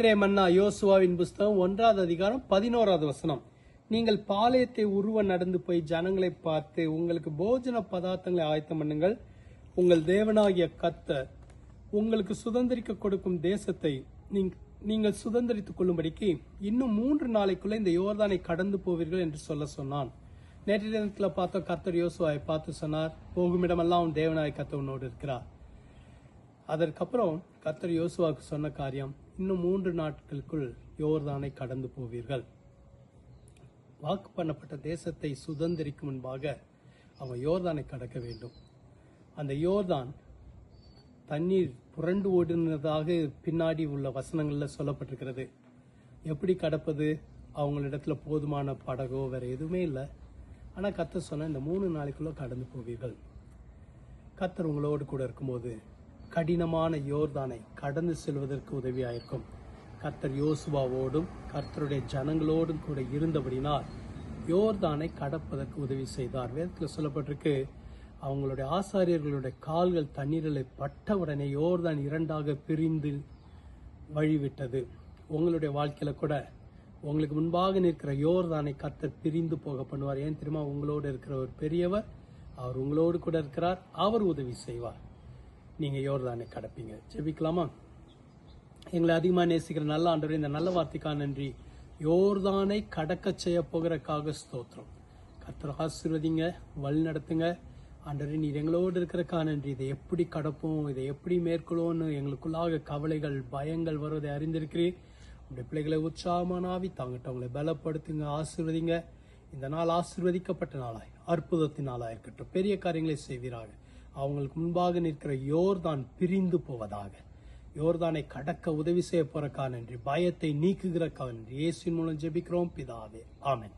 அன்றைய மன்னா யோசுவாவின் புஸ்தகம் 1வது அதிகாரம் 11வது வசனம். நீங்கள் பாளையத்தை உருவ நடந்து போய் ஜனங்களை பார்த்து உங்களுக்கு போஜன பதார்த்தங்களை ஆயத்தம் பண்ணுங்கள். உங்கள் தேவனாகிய கர்த்தர் உங்களுக்கு சுதந்திரிக்க கொடுக்கும் தேசத்தை நீங்கள் சுதந்திரித்துக் கொள்ளும்படிக்கு இன்னும் 3 நாளைக்குள்ள இந்த யோர்தானை கடந்து போவீர்கள் என்று சொன்னான். நேற்றைய தினத்தில் பார்த்த கர்த்தர் யோசுவாவை பார்த்து சொன்னார், போகுமிடமெல்லாம் அவன் தேவனாகிய கர்த்தர் உன்னோடு இருக்கிறார். அதற்கப்புறம் கர்த்தர் யோசுவாவுக்கு சொன்ன காரியம், இன்னும் 3 நாட்களுக்குள் யோர்தானை கடந்து போவீர்கள். வாக்கு பண்ணப்பட்ட தேசத்தை சுதந்திரிக்கும் முன்பாக அவன் யோர்தானை கடக்க வேண்டும். அந்த யோர்தான் தண்ணீர் புரண்டு ஓடினதாக பின்னாடி உள்ள வசனங்கள்ல சொல்லப்பட்டிருக்கிறது. எப்படி கடப்பது? அவங்களிடத்துல போதுமான படகோ வேற எதுவுமே இல்லை. ஆனா கர்த்தர் சொன்ன இந்த 3 நாளைக்குள்ள கடந்து போவீர்கள். கர்த்தர் உங்களோடு கூட இருக்கும்போது கடினமான யோர்தானை கடந்து செல்வதற்கு உதவியாயிருக்கும். கர்த்தர் யோசுவாவோடும் கர்த்தருடைய ஜனங்களோடும் கூட இருந்தபடினால் யோர்தானை கடப்பதற்கு உதவி செய்தார். வேதத்தில் சொல்லப்பட்டிருக்கு, அவங்களுடைய ஆசாரியர்களுடைய கால்கள் தண்ணீரில் பட்டவுடனே யோர்தான் 2ஆக பிரிந்து வழிவிட்டது. உங்களுடைய வாழ்க்கையில கூட உங்களுக்கு முன்பாக நிற்கிற யோர்தானை கர்த்தர் பிரிந்து போக பண்ணுவார். ஏன் தெரியுமா? உங்களோடு இருக்கிற ஒரு பெரியவர், அவர் உங்களோடு கூட இருக்கிறார். அவர் உதவி செய்வார். நீங்க யோர்தானை கடப்பீங்க. ஜெபிக்கலாமா? எங்களை அதிகமாக நேசிக்கிற நல்ல ஆண்டவரே, இந்த நல்ல வார்த்தைக்காக நன்றி. யோர்தானை கடக்க செய்ய போகிறக்காக ஸ்தோத்திரம். கர்த்தர் ஆசீர்வதிங்க, வழி நடத்துங்க. ஆண்டவரே, நீர் எங்களோடு இருக்கிறக்காக நன்றி. இதை எப்படி கடப்போம், இதை எப்படி மேற்கொள்ளும்னு எங்களுக்குள்ளாக கவலைகள் பயங்கள் வருவதை அறிந்திருக்கிறீர். உங்களுடைய பிள்ளைகளை உற்சாகமான ஆவி தாங்கட்டும். அவங்களை பலப்படுத்துங்க, ஆசீர்வதிங்க. இந்த நாள் ஆசீர்வதிக்கப்பட்ட நாளாய் அற்புதத்தின் நாளாக இருக்கட்டும். பெரிய காரியங்களை செய்வீராக. அவங்களுக்கு முன்பாக நிற்கிற யோர்தான் பிரிந்து போவதாக. யோர்தானை கடக்க உதவி செய்ய போறக்கா நன்றி. பயத்தை நீக்குகிறக்கா நன்றி. இயேசுவின் மூலம் ஜெபிக்கிறோம் பிதாவே, ஆமென்.